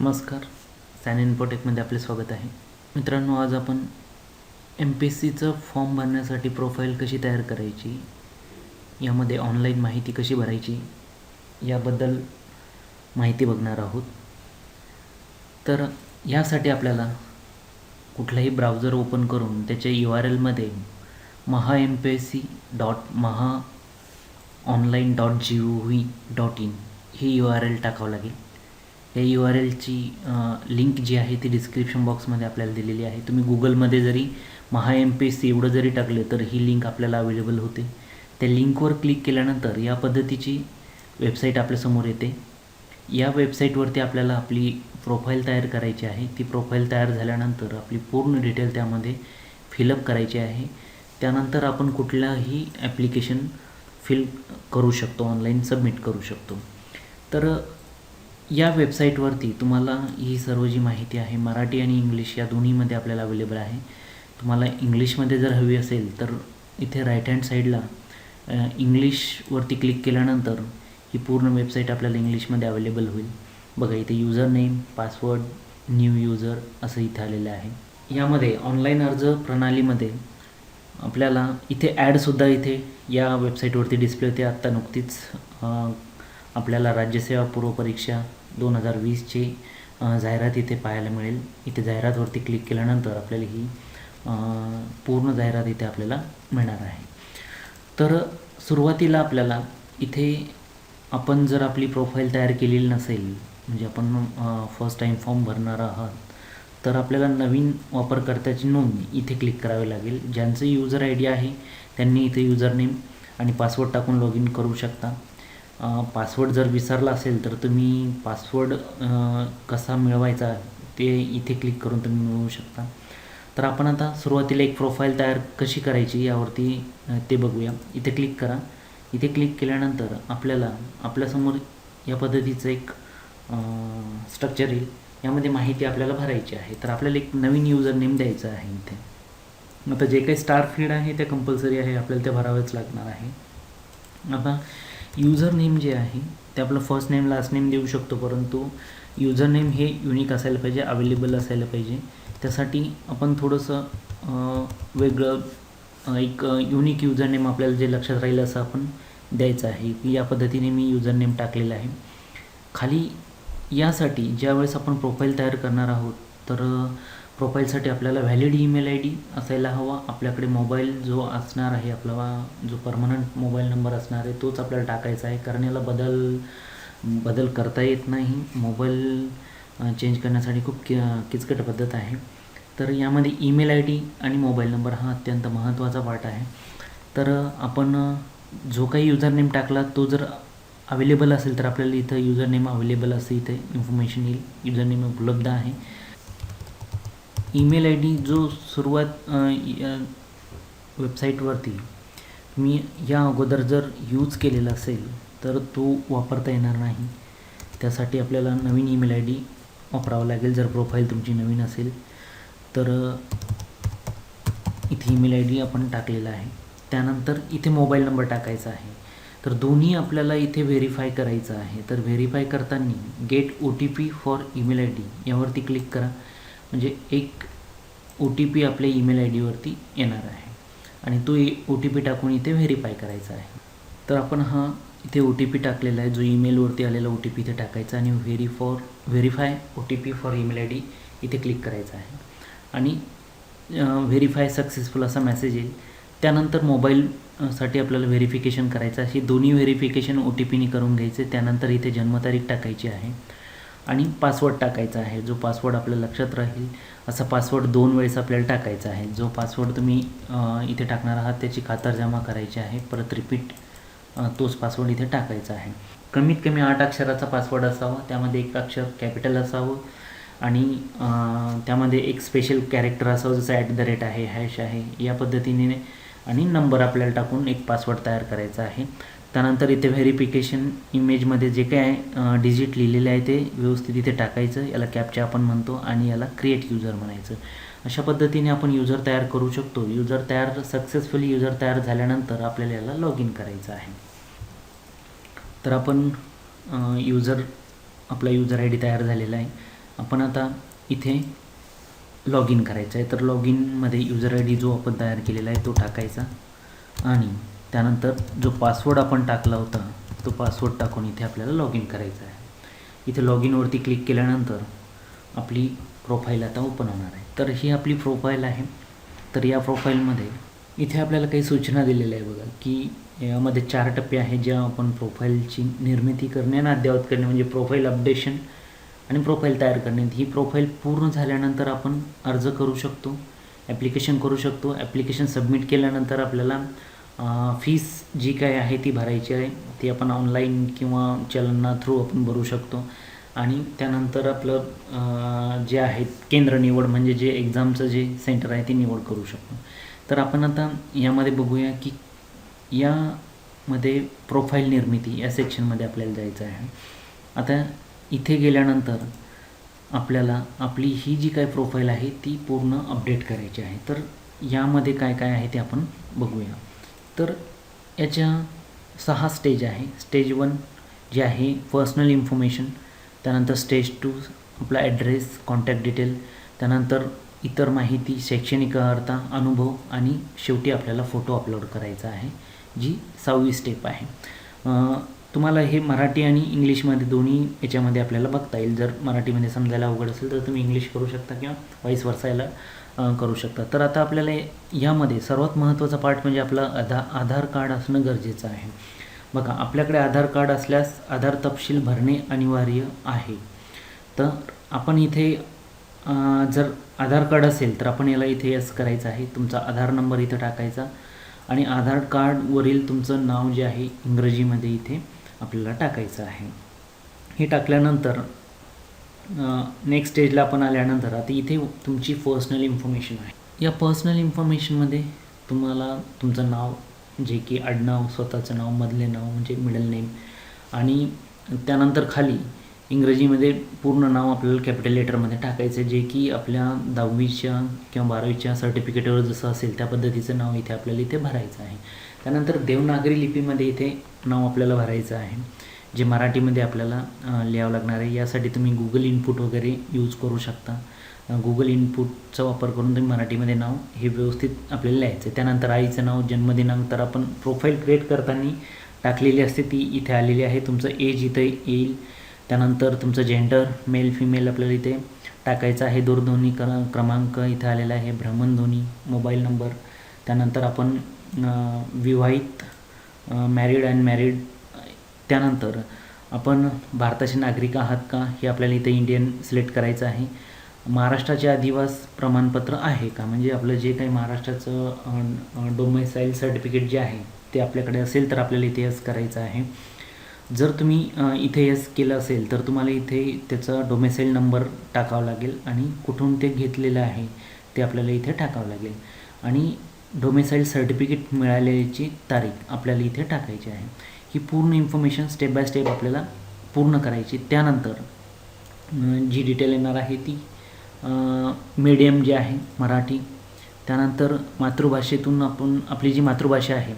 नमस्कार. सॅन इन्फोटेकमध्ये आपले स्वागत आहे. मित्रांनो, आज आपण MPSCचं फॉर्म भरण्यासाठी प्रोफाईल कशी तयार करायची, यामध्ये ऑनलाईन माहिती कशी भरायची याबद्दल माहिती बघणार आहोत. तर यासाठी आपल्याला कुठलाही ब्राउझर ओपन करून त्याच्या URLमध्ये mahampsc.mahaonline.gov.in ही URL टाकावं लागेल. या URLची लिंक जी आहे ती डिस्क्रिप्शन बॉक्समध्ये आपल्याला दिलेली आहे. तुम्ही गुगलमध्ये जरी MPSC एवढं जरी टाकले तर ही लिंक आपल्याला अवेलेबल होते. त्या लिंकवर क्लिक केल्यानंतर या पद्धतीची वेबसाईट आपल्यासमोर येते. या वेबसाईटवरती आपल्याला आपली प्रोफाईल तयार करायची आहे. ती प्रोफाईल तयार झाल्यानंतर आपली पूर्ण डिटेल त्यामध्ये फिलअप करायची आहे. त्यानंतर आपण कुठलाही ॲप्लिकेशन फिल करू शकतो, ऑनलाईन सबमिट करू शकतो. तर या वेबसाईटवरती तुम्हाला ही सर्व जी माहिती आहे मराठी आणि इंग्लिश या दोन्हीमध्ये आपल्याला अवेलेबल आहे. तुम्हाला इंग्लिशमध्ये जर हवी असेल तर इथे राईट हँड साईडला इंग्लिशवरती क्लिक केल्यानंतर ही पूर्ण वेबसाईट आपल्याला इंग्लिशमध्ये अवेलेबल होईल. बघा, इथे user name, password, new user असं इथे आलेलं आहे. यामध्ये ऑनलाईन अर्ज प्रणालीमध्ये आपल्याला इथे ॲडसुद्धा इथे या वेबसाईटवरती डिस्प्ले होते. आत्ता नुकतीच आपल्याला राज्यसेवा पूर्व परीक्षा 2020ची जाहिरात इथे पाहायला मिळेल. इथे जाहिरातवरती क्लिक केल्यानंतर आपल्याला ही पूर्ण जाहिरात इथे आपल्याला मिळणार आहे. तर सुरुवातीला आपल्याला इथे आपण जर आपली प्रोफाईल तयार केलेली नसेल, म्हणजे आपण फर्स्ट टाईम फॉर्म भरणार आहात, तर आपल्याला नवीन वापरकर्त्याची नोंदणी इथे क्लिक करावी लागेल. ज्यांचं यूजर ID आहे त्यांनी इथे युजर नेम आणि पासवर्ड टाकून लॉग इन करू शकता. पासवर्ड जर विसरला असेल तर तुम्ही पासवर्ड कसा मिळवायचा ते इथे क्लिक करून तुम्ही मिळवू शकता. तर आपण आता सुरुवातीला एक प्रोफाईल तयार कशी करायची यावरती ते बघूया. इथे क्लिक करा. इथे क्लिक केल्यानंतर आपल्याला आपल्यासमोर या पद्धतीचं एक स्ट्रक्चर येईल. यामध्ये माहिती आपल्याला भरायची आहे. तर आपल्याला एक नवीन युजर नेम द्यायचं आहे. इथे आता जे काही स्टार फील्ड आहे ते कंपल्सरी आहे, आपल्याला ते भरावेच लागणार आहे. आता युजर नेम जे आहे ते आपलं फर्स्ट नेम लास्ट नेम देऊ शकतो, परंतु युजर नेम हे युनिक असायला पाहिजे, अवेलेबल असायला पाहिजे. त्यासाठी आपण थोडंसं वेगळं एक युनिक युजर नेम आपल्याला जे लक्षात राहील असं आपण द्यायचं आहे. या पद्धतीने मी युजर नेम टाकलेलं आहे. खाली यासाठी ज्यावेळेस आपण प्रोफाईल तयार करणार आहोत तर प्रोफाईलसाठी आपल्याला व्हॅलिड ईमेल ID असायला हवा. आपल्याकडे मोबाईल जो असणार आहे, आपला जो परमनंट मोबाईल नंबर असणार आहे तोच आपल्याला टाकायचा आहे, कारण याला बदल करता येत नाही. मोबाईल चेंज करण्यासाठी खूप किचकट पद्धत आहे. तर यामध्ये ईमेल ID आणि मोबाईल नंबर हा अत्यंत महत्त्वाचा पार्ट आहे. तर आपण जो काही युजर नेम टाकला तो जर अवेलेबल असेल तर आपल्याला इथं युजर नेम अवेलेबल असं इथे इन्फॉर्मेशन येईल. युजर नेम उपलब्ध आहे. ईमेल ID जो सुरुवात वेबसाईटवरती तुम्ही या अगोदर जर यूज केलेला असेल तर तो वापरता येणार नाही. त्यासाठी आपल्याला नवीन ईमेल ID वापरावा लागेल. जर प्रोफाईल तुमची नवीन असेल तर इथे ईमेल ID आपण टाकलेला आहे. त्यानंतर इथे मोबाईल नंबर टाकायचा आहे. तर दोन्ही आपल्याला इथे व्हेरीफाय करायचं आहे. तर व्हेरीफाय करताना get OTP for email ID यावरती क्लिक करा. म्हणजे एक OTP आपल्या ईमेल IDवरती येणार आहे आणि तो OTP टाकून इथे व्हेरीफाय करायचा आहे. तर आपण हा इथे OTP टाकलेला आहे, जो ईमेलवरती आलेला OTP इथे टाकायचा आणि verify OTP for email ID इथे क्लिक करायचं आहे आणि व्हेरीफाय सक्सेसफुल असा मेसेज येईल. त्यानंतर मोबाईलसाठी आपल्याला व्हेरिफिकेशन करायचं आहे. दोन्ही व्हेरिफिकेशन OTPने करून घ्यायचे. त्यानंतर इथे जन्मतारीख टाकायची आहे आणि पासवर्ड टाकायचा आहे. जो पासवर्ड आपल्याला लक्षात राहील असा पासवर्ड 2 वेळेस आपल्याला टाकायचा आहे. जो पासवर्ड तुम्ही इथे टाकणार आहात त्याची खातरजमा करायची आहे. परत रिपीट तोच पासवर्ड इथे टाकायचा आहे. कमीत कमी 8 अक्षराचा पासवर्ड असावा. त्यामध्ये एक अक्षर कॅपिटल असावं आणि त्यामध्ये एक स्पेशल कॅरेक्टर असावं, जसं @ आहे, हॅश आहे, या पद्धतीने आणि नंबर आपल्याला टाकून एक पासवर्ड तयार करायचा आहे. त्यानंतर इथे व्हेरिफिकेशन इमेजमध्ये जे काय डिजिट लिहिलेले आहे ते व्यवस्थित इथे टाकायचं. याला कॅप्चा आपण म्हणतो आणि याला क्रिएट युजर म्हणायचं. अशा पद्धतीने आपण युजर तयार करू शकतो. सक्सेसफुली युजर तयार झाल्यानंतर आपल्याला याला लॉग इन करायचं आहे. तर आपण आपला युजर ID तयार झालेला आहे. आपण आता इथे लॉग इन करायचं आहे. तर लॉग इनमध्ये युजर आय डी जो आपण तयार केलेला आहे तो टाकायचा आणि त्यानंतर जो पासवर्ड आपण टाकला होता तो पासवर्ड टाकून इथे आपल्याला लॉग इन करायचं आहे. इथे लॉग इनवरती क्लिक केल्यानंतर आपली प्रोफाईल आता ओपन होणार आहे. तर ही आपली प्रोफाईल आहे. तर या प्रोफाईलमध्ये इथे आपल्याला काही सूचना दिलेल्या आहे बघा, की यामध्ये 4 टप्पे आहेत ज्या आपण प्रोफाईलची निर्मिती करणे आणि अद्ययावत करणे म्हणजे प्रोफाईल अपडेशन आणि प्रोफाईल तयार करणे. ही प्रोफाईल पूर्ण झाल्यानंतर आपण अर्ज करू शकतो, ॲप्लिकेशन करू शकतो. ॲप्लिकेशन सबमिट केल्यानंतर आपल्याला फीस जी काय आहे ती भरायची आहे. ती आपण ऑनलाईन किंवा चलना थ्रू आपण भरू शकतो आणि त्यानंतर आपलं जे आहे केंद्र निवड म्हणजे जे एक्झामचं जे सेंटर आहे ते निवड करू शकतो. तर आपण आता यामध्ये बघूया की यामध्ये प्रोफाईल निर्मिती या सेक्शनमध्ये आपल्याला जायचं आहे. आता इथे गेल्यानंतर आपल्याला आपली ही जी काय प्रोफाईल आहे ती पूर्ण अपडेट करायची आहे. तर यामध्ये काय काय आहे ते आपण बघूया. तर याच्या 6 स्टेज आहे. स्टेज 1 जे आहे पर्सनल इन्फॉर्मेशन, त्यानंतर स्टेज 2 आपला ॲड्रेस, कॉन्टॅक्ट डिटेल, त्यानंतर इतर माहिती, शैक्षणिक अर्हता, अनुभव आणि शेवटी आपल्याला फोटो अपलोड करायचा आहे, जी 6वी स्टेप आहे. तुम्हाला हे मराठी आणि इंग्लिशमध्ये दोन्ही याच्यामध्ये आपल्याला बघता येईल. जर मराठीमध्ये समजायला अवघड असेल तर तुम्ही इंग्लिश करू शकता किंवा वाईस वर्सायला करू शकता. तर आता आपल्याला यामध्ये सर्वात महत्त्वाचा पार्ट म्हणजे आपलं आधार कार्ड असणं गरजेचं आहे. बघा, आपल्याकडे आधार कार्ड असल्यास आधार तपशील भरणे अनिवार्य आहे. तर आपण इथे जर आधार कार्ड असेल तर आपण याला इथे यस करायचं आहे. तुमचा आधार नंबर इथं टाकायचा आणि आधार कार्डवरील तुमचं नाव जे आहे इंग्रजीमध्ये इथे आपल्याला टाकायचं आहे. हे टाकल्यानंतर नेक्स्ट स्टेजला आपण आल्यानंतर आता इथे तुमची पर्सनल इन्फॉर्मेशन आहे. या पर्सनल इन्फॉर्मेशनमध्ये तुम्हाला तुमचं नाव जे की आडनाव, स्वतःचं नाव, मधले नाव म्हणजे मिडल नेम आणि त्यानंतर खाली इंग्रजीमध्ये पूर्ण नाव आपल्याला कॅपिटल लेटरमध्ये टाकायचं, जे की आपल्या 10वीच्या किंवा 12वीच्या सर्टिफिकेटवर जसं असेल त्या पद्धतीचं नाव इथे आपल्याला इथे भरायचं आहे. त्यानंतर देवनागरी लिपीमध्ये इथे नाव आपल्याला भरायचं आहे, जे मराठीमध्ये आपल्याला लिहावं लागणार आहे. यासाठी तुम्ही गुगल इनपुट वगैरे यूज करू शकता. गुगल इनपुटचा वापर करून तुम्ही मराठीमध्ये नाव हे व्यवस्थित आपल्याला लिहायचं आहे. त्यानंतर आईचं नाव, जन्मदिनांक तर आपण प्रोफाईल क्रिएट करताना टाकलेली असते ती इथे आलेली आहे. तुमचं एज इथे येईल. त्यानंतर तुमचं जेंडर मेल फिमेल आपल्याला इथे टाकायचं आहे. दूरध्वनी क्रमांक इथे आलेला आहे, भ्रमणध्वनी, मोबाईल नंबर. त्यानंतर आपण विवाहित, मॅरिड, अनमॅरिड. त्यानंतर आपण भारताचे नागरिक आहात का हे आपल्याला इथे इंडियन सिलेक्ट करायचं आहे. महाराष्ट्राचे अधिवास प्रमाणपत्र आहे का, म्हणजे आपलं जे काही महाराष्ट्राचं डोमेसाईल सर्टिफिकेट जे आहे ते आपल्याकडे असेल तर आपल्याला इथे यस करायचं आहे. जर तुम्ही इथे यस केलं असेल तर तुम्हाला इथे त्याचा डोमेसाईल नंबर टाकावा लागेल आणि कुठून ते घेतलेलं आहे ते आपल्याला इथे टाकावं लागेल आणि डोमेसाईल सर्टिफिकेट मिळाल्याची तारीख आपल्याला इथे टाकायची आहे. ही पूर्ण इन्फॉर्मेशन स्टेप बाय स्टेप आपल्याला पूर्ण करायची. त्यानंतर जी डिटेल येणार आहे ती मीडियम जे आहे मराठी, त्यानंतर मातृभाषेतून आपण आपली जी मातृभाषा आहे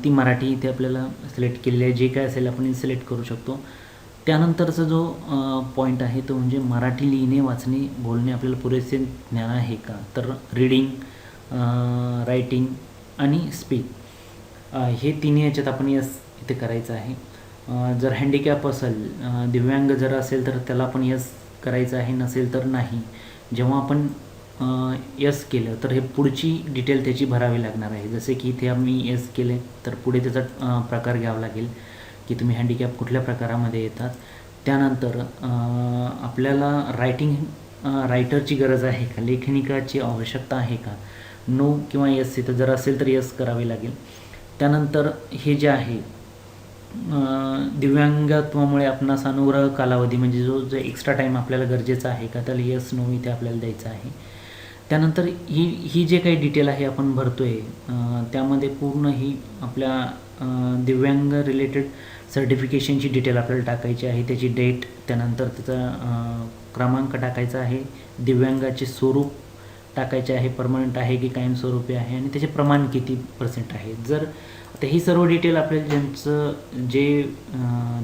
ती मराठी इथे आपल्याला सिलेक्ट केलेली आहे. जे काय असेल आपण सिलेक्ट करू शकतो. त्यानंतरचा जो पॉईंट आहे तो म्हणजे मराठी लिहिणे, वाचणे, बोलणे आपल्याला पुरेसे ज्ञान आहे का, तर रीडिंग, रायटिंग आणि स्पीक हे तिन्ही याच्यात आपण यस इथे करायचं आहे. जर हँडिकॅप असेल, दिव्यांग जर असेल तर त्याला आपण यस करायचं आहे, नसेल तर नाही. जेव्हा आपण यस केलं तर हे पुढची डिटेल त्याची भरावी लागणार आहे. जसे की इथे आम्ही यस केले तर पुढे त्याचा प्रकार घ्यावा लागेल की तुम्ही हँडिकॅप कुठल्या प्रकारामध्ये येतात. त्यानंतर आपल्याला रायटरची गरज आहे का, लेखनिकाची आवश्यकता आहे का, नो किंवा यस इथं जर असेल तर यस करावे लागेल. त्यानंतर हे जे आहे दिव्यांगत्वामुळे आपणास अनुग्रह कालावधी म्हणजे जो एक्स्ट्रा टाईम आपल्याला गरजेचा आहे का, त्याला यस नो इथे आपल्याला द्यायचं आहे. त्यानंतर ही जे काही डिटेल आहे आपण भरतो आहे त्यामध्ये पूर्ण ही आपल्या दिव्यांग रिलेटेड सर्टिफिकेशनची डिटेल आपल्याला टाकायची आहे, त्याची डेट, त्यानंतर त्याचा क्रमांक टाकायचा आहे, दिव्यांगाचे स्वरूप टाकायचे आहे, परमनंट आहे की कायमस्वरूपी आहे आणि त्याचे प्रमाण किती % आहे. जर आता ही सर्व डिटेल आपल्याला ज्यांचं जे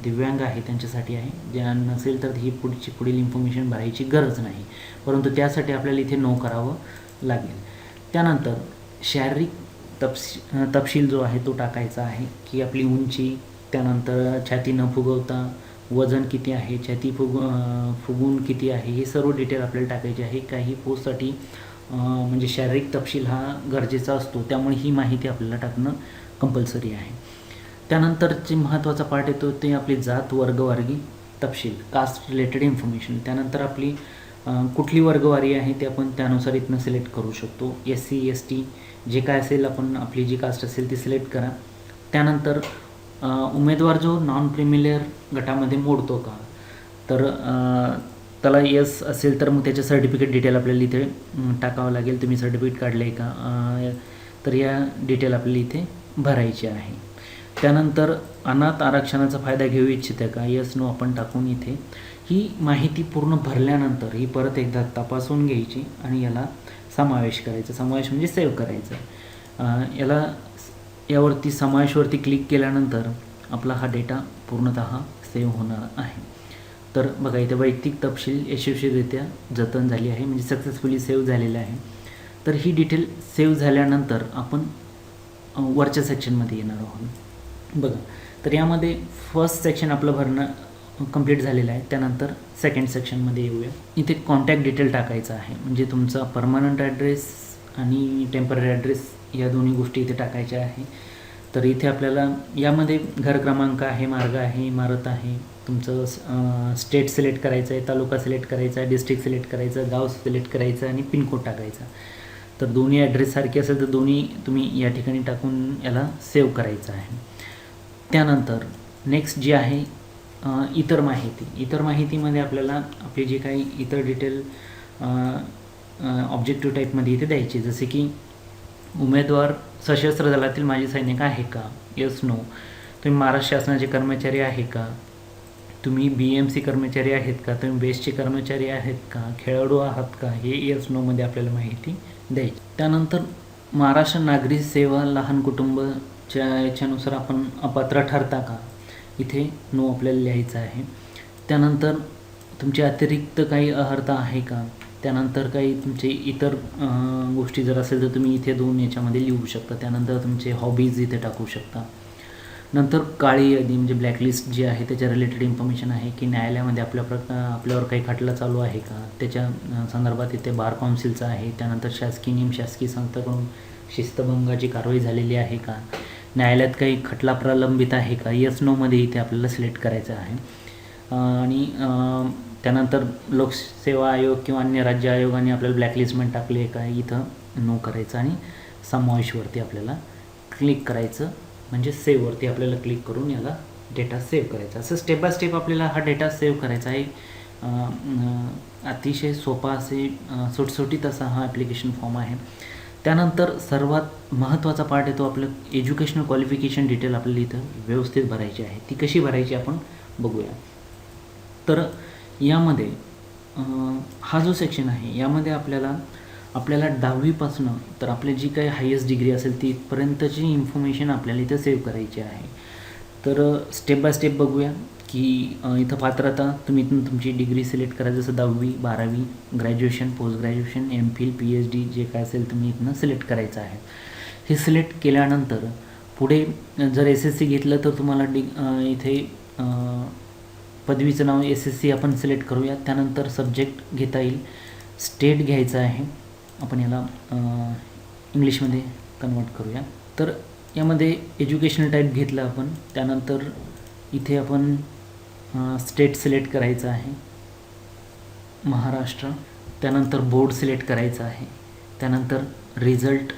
दिव्यांग आहे त्यांच्यासाठी आहे, ज्या नसेल तर ही पुढील इन्फॉर्मेशन भरायची गरज नाही, परंतु त्यासाठी आपल्याला इथे नो करावं लागेल. त्यानंतर शारीरिक तपशील जो आहे तो टाकायचा आहे, की आपली उंची, त्यानंतर छाती न फुगवता वजन किती आहे, छाती फुगून किती आहे, हे सर्व डिटेल आपल्याला टाकायचे आहे. काही पोस्टसाठी म्हणजे शारीरिक तपशील हा गरजेचा असतो, त्यामुळे ही माहिती आपल्याला टाकणं कंपल्सरी आहे. त्यानंतरची महत्त्वाचा पार्ट येतो ते आपली जात, वर्गवारी तपशील, कास्ट रिलेटेड इन्फॉर्मेशन. त्यानंतर आपली कुठली वर्गवारी आहे ते आपण त्यानुसार इथनं सिलेक्ट करू शकतो. SC ST जे काय असेल, आपण आपली जी कास्ट असेल ती सिलेक्ट करा. त्यानंतर उमेदवार जो नॉन क्रिमिलेअर गटामध्ये मोडतो का, तर त्याला यस असेल तर मग त्याचे सर्टिफिकेट डिटेल आपल्याला इथे टाकावं लागेल. तुम्ही सर्टिफिकेट काढले आहे का, तर या डिटेल आपल्याला इथे भरायची आहे. त्यानंतर अनाथ आरक्षणाचा फायदा घेऊ इच्छिते का, यस नो आपण टाकून इथे ही माहिती पूर्ण भरल्यानंतर ही परत एकदा तपासून घ्यायची आणि याला समावेश करायचा. समावेश म्हणजे सेव्ह करायचं. यावरती समावेशवरती क्लिक केल्यानंतर आपला हा डेटा पूर्णतः सेव्ह होणार आहे. तर बघा इथे वैयक्तिक तपशील यशस्वीरित्या जतन झाली आहे, म्हणजे सक्सेसफुली सेव्ह झालेलं आहे. तर ही डिटेल सेव्ह झाल्यानंतर आपण वरच्या सेक्शनमध्ये येणार आहोत. बघा, तर यामध्ये फर्स्ट सेक्शन आपलं भरणं कंप्लीट झालेलं आहे. त्यानंतर सेकंड सेक्शनमध्ये येऊया. इथे कॉन्टॅक्ट डिटेल टाकायचं आहे, म्हणजे तुमचा परमनंट ॲड्रेस आणि टेम्पररी ॲड्रेस या दोन्ही गोष्टी इथे टाकायच्या आहे. तर इथे आपल्याला यामध्ये घर क्रमांक आहे, मार्ग आहे, इमारत आहे, तुमचं स्टेट सिलेक्ट करायचं आहे, तालुका सिलेक्ट करायचा आहे, डिस्ट्रिक्ट सिलेक्ट करायचं, गाव सिलेक्ट करायचं आणि पिनकोड टाकायचा. तर दोन्ही ॲड्रेस सारखे असेल तर दोन्ही तुम्ही या ठिकाणी टाकून याला सेव्ह करायचं आहे. त्यानंतर नेक्स्ट जी आहे इतर माहिती. इतर माहितीमध्ये आपल्याला आपली जी काही इतर डिटेल ऑब्जेक्टिव्ह टाईपमध्ये इथे द्यायची, जसे की उमेदवार सशस्त्र दलातील माजी सैनिक आहे का, यस नो. तुम्ही महाराष्ट्र शासनाचे कर्मचारी आहे का, तुम्ही BMC कर्मचारी आहेत का, तुम्ही बेस्टचे कर्मचारी आहेत का, खेळाडू आहात का, हे यस नोमध्ये आपल्याला माहिती द्यायची. त्यानंतर महाराष्ट्र नागरी सेवा लहान कुटुंबच्या याच्यानुसार आपण अपात्र ठरता का, इथे नो आपल्याला लिहायचं आहे. त्यानंतर तुमची अतिरिक्त काही अर्हता आहे का, त्यानंतर काही तुमचे इतर गोष्टी जर असेल तर तुम्ही इथे 2 याच्यामध्ये लिहू शकता. त्यानंतर तुमचे हॉबीज इथे टाकू शकता. नंतर काळी यादी म्हणजे ब्लॅकलिस्ट जी आहे त्याच्या रिलेटेड इन्फॉर्मेशन आहे, की न्यायालयामध्ये आपल्यावर काही खटला चालू आहे का, त्याच्या संदर्भात इथे बार काउन्सिलचा आहे. त्यानंतर शासकीय नियम शासकीय संस्थाकडून शिस्तभंगाची कारवाई झालेली आहे का, न्यायालयात काही खटला प्रलंबित आहे का, यस नोमध्ये इथे आपल्याला सिलेक्ट करायचं आहे. आणि त्यानंतर लोकसेवा आयोग किंवा अन्य राज्य आयोगाने आपल्याला ब्लॅकलिस्टमेंट टाकली आहे का, इथं नो करायचं आणि समावेशवरती आपल्याला क्लिक करायचं, म्हणजे सेव्हवरती आपल्याला क्लिक करून याला डेटा सेव्ह करायचा. असं स्टेप बाय स्टेप आपल्याला हा डेटा सेव्ह करायचा आहे. अतिशय सोपा असे सुटसुटीत असा हा ॲप्लिकेशन फॉर्म आहे. त्यानंतर सर्वात महत्त्वाचा पार्ट येतो आपलं एज्युकेशनल क्वालिफिकेशन डिटेल आपल्याला इथं व्यवस्थित भरायची आहे. ती कशी भरायची आपण बघूया. तर यामध्ये हा जो सेक्शन आहे यामध्ये आपल्याला 10वीपासून तर आपली जी काही हायेस्ट डिग्री असेल तिथपर्यंतची इन्फॉर्मेशन आपल्याला इथं सेव्ह करायची आहे. तर स्टेप बाय स्टेप बघूया की इथं पात्रता तुम्ही इथून तुमची डिग्री सिलेक्ट करा, जसं 10वी 12वी graduation post graduation MPhil PhD जे काय असेल तुम्ही इथनं सिलेक्ट करायचं आहे. हे सिलेक्ट केल्यानंतर पुढे जर SSC घेतलं तर तुम्हाला इथे पदवीचं नाव SSC आपण सिलेक्ट करूया. त्यानंतर सब्जेक्ट घेता येईल, स्टेट घ्यायचं आहे, आपण याला इंग्लिशमध्ये कन्वर्ट करूया. तर यामध्ये एज्युकेशनल टाईप घेतलं आपण. त्यानंतर इथे आपण स्टेट सिलेक्ट करायचं आहे, महाराष्ट्र. त्यानंतर बोर्ड सिलेक्ट करायचं आहे. त्यानंतर रिझल्ट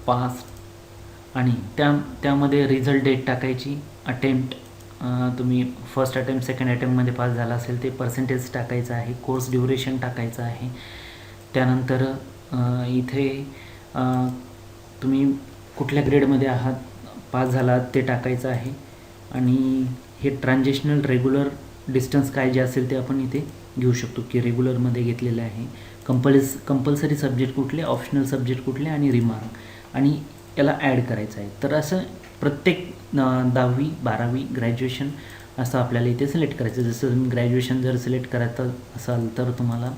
पास आणि त्यामध्ये रिझल्ट डेट टाकायची, अटेम्प्ट तुम्ही फर्स्ट अटेम्प्ट सेकंड अटेम्प्टमध्ये पास झाला असेल ते पर्सेंटेज टाकायचं आहे, कोर्स ड्युरेशन टाकायचं आहे. त्यानंतर इथे तुम्ही कुठल्या ग्रेडमध्ये आहात, पास झालात ते टाकायचं आहे. आणि हे ट्रान्झिशनल रेग्युलर डिस्टन्स काय जे असेल ते आपण इथे घेऊ शकतो की रेग्युलरमध्ये घेतलेलं आहे. कंपल्सरी सब्जेक्ट कुठले, ऑप्शनल सब्जेक्ट कुठले आणि रिमार्क, आणि याला ॲड करायचं आहे. तर असं प्रत्येक 10वी 12वी ग्रॅज्युएशन असं आपल्याला इथे सिलेक्ट करायचं. जसं तुम्ही ग्रॅज्युएशन जर सिलेक्ट करायचं असाल तर तुम्हाला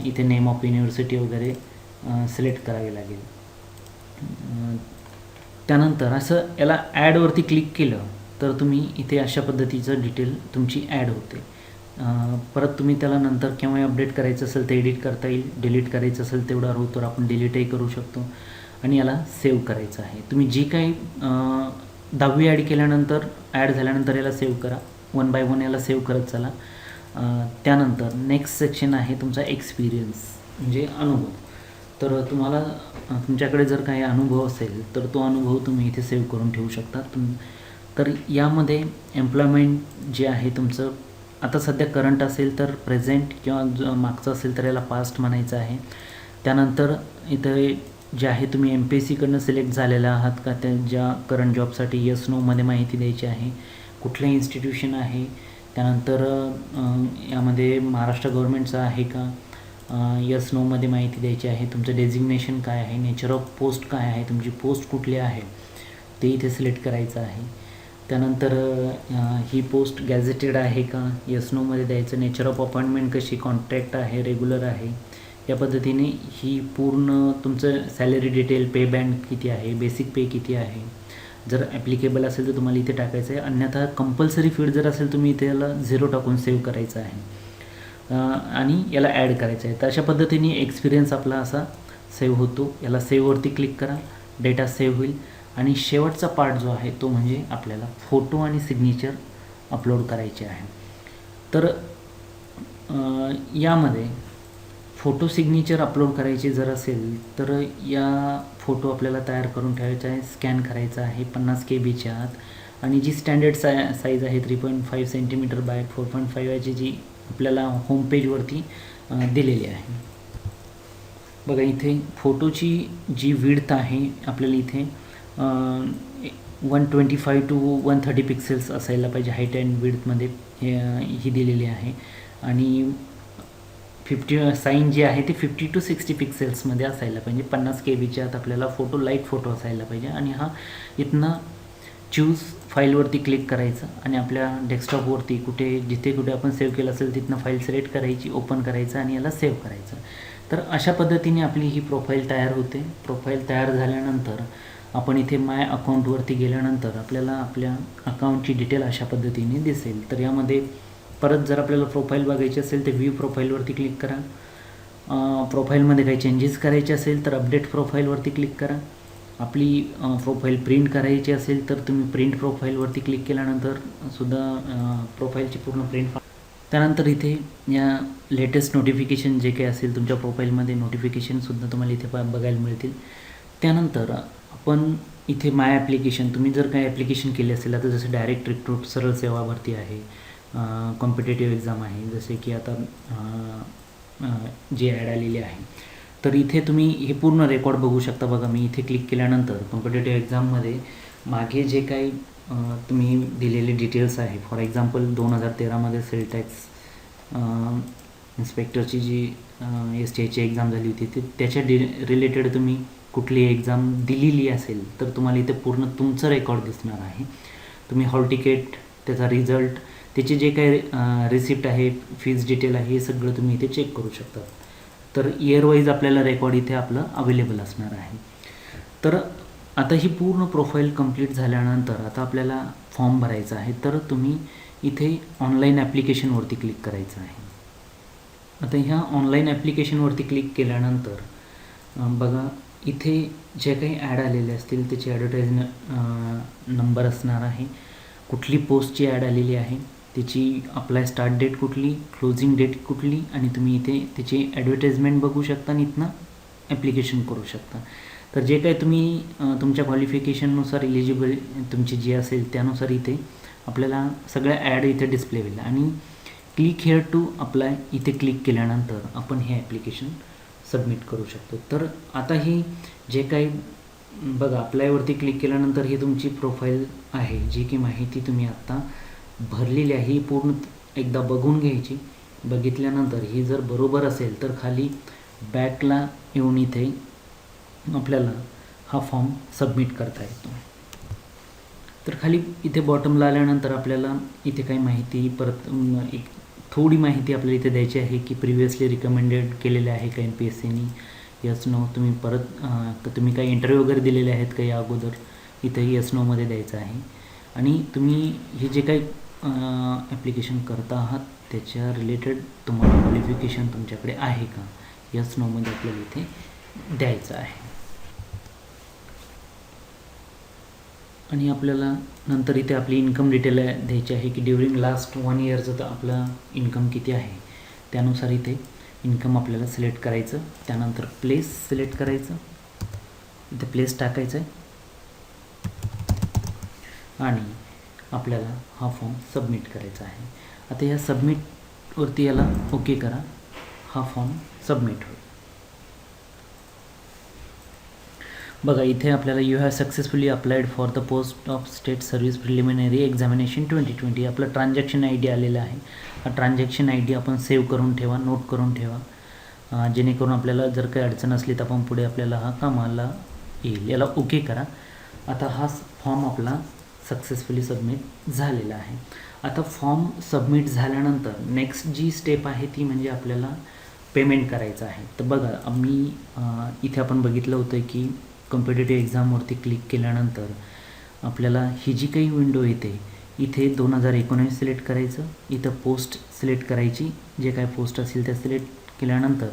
इथे नेम ऑफ युनिव्हर्सिटी वगैरे सिलेक्ट करावी लागेल. त्यानंतर असं याला ॲडवरती क्लिक केलं तर तुम्ही इथे अशा पद्धतीचं डिटेल तुमची ॲड होते. परत तुम्ही त्याला नंतर केव्हा अपडेट करायचं असेल तर एडिट करता येईल. डिलीट करायचं असेल तेवढा रो तर आपण डिलीटही करू शकतो. आणि याला सेव्ह करायचं आहे. तुम्ही जी काही 10वी ॲड केल्यानंतर ॲड झाल्यानंतर याला सेव्ह करा. 1 बाय 1 याला सेव्ह करत चला. त्यानंतर नेक्स्ट सेक्शन आहे तुमचा एक्सपिरियन्स म्हणजे अनुभव. तर तुम्हाला तुमच्याकडे जर काही अनुभव असेल तर तो अनुभव तुम्ही इथे सेव्ह करून ठेवू शकता. तर यामध्ये एम्प्लॉयमेंट जे आहे तुमचं आता सध्या करंट असेल तर प्रेझेंट किंवा मागचं असेल तर याला पास्ट म्हणायचं आहे. त्यानंतर इथे जे आहे तुम्ही MPSCकडनं सिलेक्ट झालेला आहात का त्या ज्या करंट जॉबसाठी यस नोमध्ये माहिती द्यायची आहे. कुठलं इन्स्टिट्यूशन आहे. त्यानंतर यामध्ये महाराष्ट्र गव्हर्नमेंटचं आहे का. यस नोमध्ये माहिती द्यायची आहे. तुमचं डेझिग्नेशन काय आहे. नेचर ऑफ पोस्ट काय आहे. तुमची पोस्ट कुठली आहे ते इथे सिलेक्ट करायचं आहे. त्यानंतर ही पोस्ट गॅझेटेड आहे का यस नोमध्ये द्यायचं. नेचर ऑफ अपॉइंटमेंट कशी कॉन्ट्रॅक्ट आहे रेग्युलर आहे. या पद्धतीने ही पूर्ण तुमचं सॅलरी डिटेल पे बँड किती आहे बेसिक पे किती आहे जर ॲप्लिकेबल असेल तर तुम्हाला इथे टाकायचं आहे. अन्यथा कंपल्सरी फील्ड जर असेल तुम्ही इथे याला 0 टाकून सेव्ह करायचं आहे आणि याला ॲड करायचं आहे. तर अशा पद्धतीने एक्सपिरियन्स आपला असा सेव्ह होतो. याला सेव्हवरती क्लिक करा. डेटा सेव्ह होईल. आणि शेवटचा पार्ट जो आहे तो म्हणजे आपल्याला फोटो आणि सिग्नेचर अपलोड करायचे आहे. तर यामध्ये फोटो सिग्नेचर अपलोड करायचे जर असेल तर या फोटो आपल्याला तयार करून ठेवायचा आहे. स्कॅन करायचा आहे 50 KBच्या आत. आणि जी स्टँडर्ड साईज आहे 3.5 सेंटीमीटर बाय 4.5 याची जी आपल्याला होम पेजवरती दिलेली आहे. बघा इथे फोटोची जी विड्थ आहे आपल्याला इथे 125 to 130 पिक्सेल्स असायला पाहिजे. हाईट अँड विड्थमध्ये ही दिलेली आहे. आणि 50 साईन जी आहे ती 50 to 60 पिक्सेल्समध्ये असायला पाहिजे. 50 KBच्या आत आपल्याला फोटो लाईट फोटो असायला पाहिजे. आणि हा इथनं चूज फाईलवरती क्लिक करायचं आणि आपल्या डेस्कटॉपवरती जिथे कुठे आपण सेव्ह केलं असेल तिथनं फाईल सिलेक्ट करायची ओपन करायचं आणि याला सेव्ह करायचं. तर अशा पद्धतीने आपली ही प्रोफाईल तयार होते. प्रोफाईल तयार झाल्यानंतर आपण इथे माय अकाउंटवरती गेल्यानंतर आपल्याला आपल्या अकाउंटची डिटेल अशा पद्धतीने दिसेल. तर यामध्ये परत जर आपल्याला प्रोफाईल बघायची असेल तर व्ह्यू प्रोफाईलवरती क्लिक करा. प्रोफाईलमध्ये काही चेंजेस करायचे असेल तर अपडेट प्रोफाईलवरती क्लिक करा. आपली प्रोफाईल प्रिंट करायची असेल तर तुम्ही प्रिंट प्रोफाईलवरती क्लिक केल्यानंतर सुद्धा प्रोफाईलची पूर्ण प्रिंट. त्यानंतर इथे या लेटेस्ट नोटिफिकेशन जे काही असेल तुमच्या प्रोफाईलमध्ये नोटिफिकेशनसुद्धा तुम्हाला इथे बघायला मिळतील. त्यानंतर आपण इथे माय ॲप्लिकेशन तुम्ही जर काही ॲप्लिकेशन केले असेल आता जसं डायरेक्ट रिक्रूट सरळ सेवा भरती आहे कॉम्पिटेटिव्ह एक्झाम आहे जसे की आता जी ॲड आलेली आहे. तर इथे तुम्ही हे पूर्ण रेकॉर्ड बघू शकता. बघा मी इथे क्लिक केल्यानंतर कॉम्पिटेटिव्ह एक्झाममध्ये मागे जे काही तुम्ही दिलेले डिटेल्स आहे फॉर एक्झाम्पल 2013मध्ये सेल टॅक्स इन्स्पेक्टरची जी STIची एक्झाम झाली होती ते त्याच्या रिलेटेड तुम्ही कुठली एक्झाम दिलेली असेल तर तुम्हाला इथे पूर्ण तुमचं रेकॉर्ड दिसणार आहे. तुम्ही हॉल तिकीट त्याचा रिझल्ट त्याचे जे काही रिसिप्ट आहे फीज डिटेल आहे हे सगळं तुम्ही इथे चेक करू शकता. तर इयर वाईज आपल्याला रेकॉर्ड इथे आपलं अवेलेबल असणार आहे. तर आता ही पूर्ण प्रोफाईल कंप्लीट झाल्यानंतर आता आपल्याला फॉर्म भरायचा आहे. तर तुम्ही इथे ऑनलाईन ॲप्लिकेशनवरती क्लिक करायचं आहे. आता ह्या ऑनलाईन ॲप्लिकेशनवरती क्लिक केल्यानंतर बघा इथे जे काही ॲड आलेले असतील त्याची ॲडव्हर्टाईज नंबर असणार आहे. कुठली पोस्टची ॲड आलेली आहे त्याची अप्लाय स्टार्ट डेट कुठली क्लोजिंग डेट कुठली आणि तुम्ही इथे त्याची ॲडव्हर्टाईजमेंट बघू शकता आणि इथनं ॲप्लिकेशन करू शकता. तर जे काही तुम्ही तुमच्या क्वालिफिकेशननुसार इलिजिबल तुमची जी असेल त्यानुसार इथे आपल्याला सगळ्या ॲड इथे डिस्प्ले होईल. आणि क्लिक हिअर टू अप्लाय इथे क्लिक केल्यानंतर आपण हे ॲप्लिकेशन सबमिट करू शकतो. तर आता ही जे काही बघा अप्लायवरती क्लिक केल्यानंतर ही तुमची प्रोफाईल आहे जी की माहिती तुम्ही आत्ता भरलेली आहे ही पूर्ण एकदा बघून घ्यायची. बघितल्यानंतर ही जर बरोबर असेल तर खाली बॅकला येऊन इथे आपल्याला हा फॉर्म सबमिट करता येतो. तर खाली इथे बॉटमला आल्यानंतर आपल्याला इथे काही माहिती परत एक थोडी माहिती आपल्याला इथे द्यायची आहे की प्रिव्हियसली रिकमेंडेड केलेले आहे का NPSCनी, यस नो. तुम्ही परत तुम्ही काही इंटरव्ह्यू वगैरे दिलेले आहेत का या अगोदर, इथेही यस नोमध्ये द्यायचं आहे. आणि तुम्ही हे जे काही ॲप्लिकेशन करता आहात त्याच्या रिलेटेड तुम्हाला क्वालिफिकेशन तुमच्याकडे आहे का, यस नोमध्ये आपल्याला इथे द्यायचं आहे. आणि आपल्याला नंतर इथे आपली इन्कम डिटेल द्यायची आहे की ड्युरिंग लास्ट 1 इयरचं तर आपलं इन्कम किती आहे, त्यानुसार इथे इन्कम आपल्याला सिलेक्ट करायचं. त्यानंतर प्लेस सिलेक्ट करायचं, इथे प्लेस टाकायचं आहे आणि आपल्याला हा फॉर्म सबमिट करायचा आहे. आता या सबमिटवरती याला ओके करा, हा फॉर्म सबमिट होईल. बघा इथे आपल्याला you have successfully applied for the post of state service preliminary examination 2020. आपलं ट्रान्झॅक्शन ID आलेलं आहे. हा ट्रान्झॅक्शन ID आपण सेव्ह करून ठेवा, नोट करून ठेवा, जेणेकरून आपल्याला जर काही अडचण असली तर आपण पुढे आपल्याला हा कामाला येईल. याला ओके करा. आता हा फॉर्म आपला सक्सेसफुली सबमिट झालेला आहे. आता फॉर्म सबमिट झाल्यानंतर नेक्स्ट जी स्टेप आहे ती म्हणजे आपल्याला पेमेंट करायचं आहे. तर बघा आम्ही इथे आपण बघितलं होतं की कॉम्पिटेटिव्ह एक्झामवरती क्लिक केल्यानंतर आपल्याला ही जी काही विंडो येते इथे 2019 सिलेक्ट करायचं, इथं पोस्ट सिलेक्ट करायची, जे काय पोस्ट असेल त्या सिलेक्ट केल्यानंतर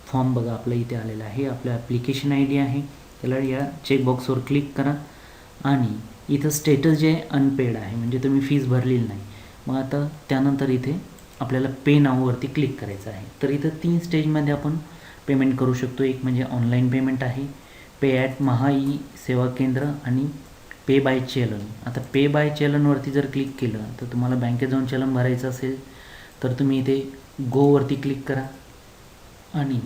फॉर्म बघा आपलं इथे आलेला आहे. आपलं ॲप्लिकेशन ID आहे, त्याला या चेकबॉक्सवर क्लिक करा आणि इथं स्टेटस जे अनपेड आहे म्हणजे तुम्ही फीस भरलेली नाही. मग आता त्यानंतर इथे आपल्याला पे नाववरती क्लिक करायचं आहे. तर इथं 3 स्टेजमध्ये आपण पेमेंट करू शकतो. एक म्हणजे ऑनलाईन पेमेंट आहे, पे ॲट महा ई सेवा केंद्र आणि पे बाय चलन. आता पे बाय चलनवरती जर क्लिक केलं तर तुम्हाला बँकेत जाऊन चलन भरायचं असेल तर तुम्ही इथे गोवरती क्लिक करा आणि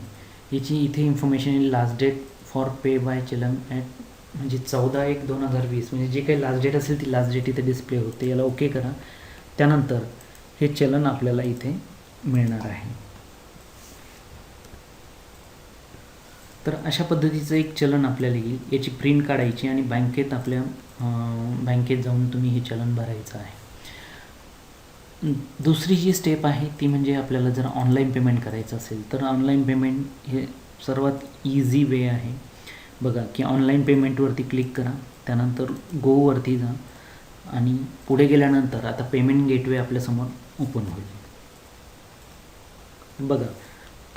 याची इथे इन्फॉर्मेशन येईल last date for pay by challan at म्हणजे 14/1/2020 म्हणजे जे काही लास्ट डेट असेल ती लास्ट डेट इथे डिस्प्ले होते. याला ओके करा. त्यानंतर हे चलन आपल्याला इथे मिळणार आहे. तर अशा पद्धतीचं एक चलन आपल्याला येईल. याची प्रिंट काढायची आणि बँकेत जाऊन तुम्ही हे चलन भरायचं आहे. दुसरी जी स्टेप आहे ती म्हणजे आपल्याला जर ऑनलाईन पेमेंट करायचं असेल तर ऑनलाईन पेमेंट हे सर्वात इझी वे आहे. बघा की ऑनलाईन पेमेंटवरती क्लिक करा, त्यानंतर गोवरती जा आणि पुढे गेल्यानंतर आता पेमेंट गेटवे आपल्यासमोर ओपन होईल. बघा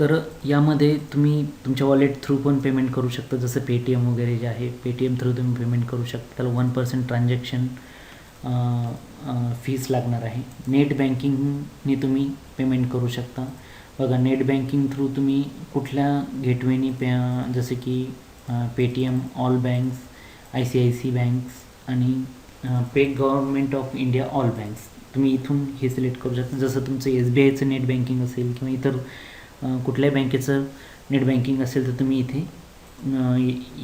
तर यामध्ये तुम्ही तुमच्या वॉलेट थ्रू पण पेमेंट करू शकता, जसं पेटीएम वगैरे जे आहे पेटीएम थ्रू तुम्ही पेमेंट करू शकता. त्याला 1% ट्रान्झॅक्शन फीस लागणार आहे. नेट बँकिंगने तुम्ही पेमेंट करू शकता. बघा नेट बँकिंग थ्रू तुम्ही कुठल्या गेटवेनी जसे की Paytm, all banks, ICICI banks आणि pay government of India all banks तुम्ही इथून हे सिलेक्ट करू शकता. जसं तुमचं SBIचं नेट बँकिंग असेल किंवा इतर कुठल्याही बँकेचं नेट बँकिंग असेल तर तुम्ही इथे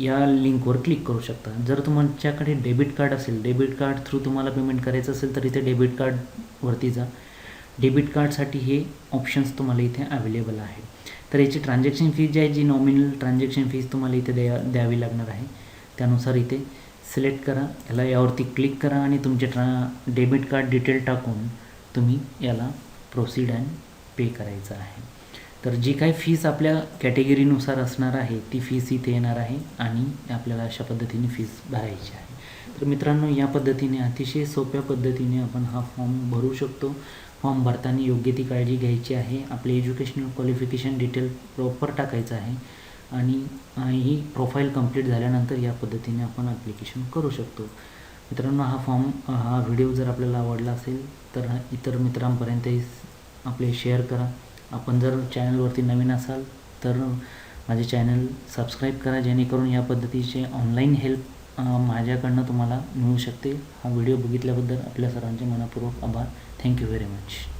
या लिंकवर क्लिक करू शकता. जर तुमच्याकडे डेबिट कार्ड असेल, डेबिट कार्ड थ्रू तुम्हाला पेमेंट करायचं असेल तर इथे डेबिट कार्डवरती जा. डेबिट कार्डसाठी हे ऑप्शन्स तुम्हाला इथे अवेलेबल आहे. तर याची ट्रान्झॅक्शन फीज जी आहे, जी नॉमिनल ट्रान्झॅक्शन फीज तुम्हाला इथे द्यावी लागणार आहे. त्यानुसार इथे सिलेक्ट करा, याला यावरती क्लिक करा आणि तुमचे डेबिट कार्ड डिटेल टाकून तुम्ही याला प्रोसीड अँड पे करायचं आहे. तर जी काही फीस आपल्या कॅटेगरीनुसार असणार आहे ती फीस इथे येणार आहे आणि आपल्याला अशा पद्धतीने फीस भरायची आहे. तर मित्रांनो या पद्धतीने अतिशय सोप्या पद्धतीने आपण हा फॉर्म भरू शकतो. फॉर्म भरताना योग्य ती काळजी घ्यायची आहे. आपले एज्युकेशनल क्वालिफिकेशन डिटेल प्रॉपर टाकायचं आहे आणि ही प्रोफाईल कंप्लीट झाल्यानंतर या पद्धतीने आपण ॲप्लिकेशन करू शकतो. मित्रांनो हा व्हिडिओ जर आपल्याला आवडला असेल तर इतर मित्रांपर्यंतही आपले शेअर करा. आपण जर चॅनलवरती नवीन असाल तर माझे चॅनल सबस्क्राईब करा, जेणेकरून या पद्धतीचे ऑनलाईन हेल्प माझ्याकडनं तुम्हाला मिळू शकते. हा व्हिडिओ बघितल्याबद्दल आपल्या सर्वांचे मनपूर्वक आभार. Thank you very much.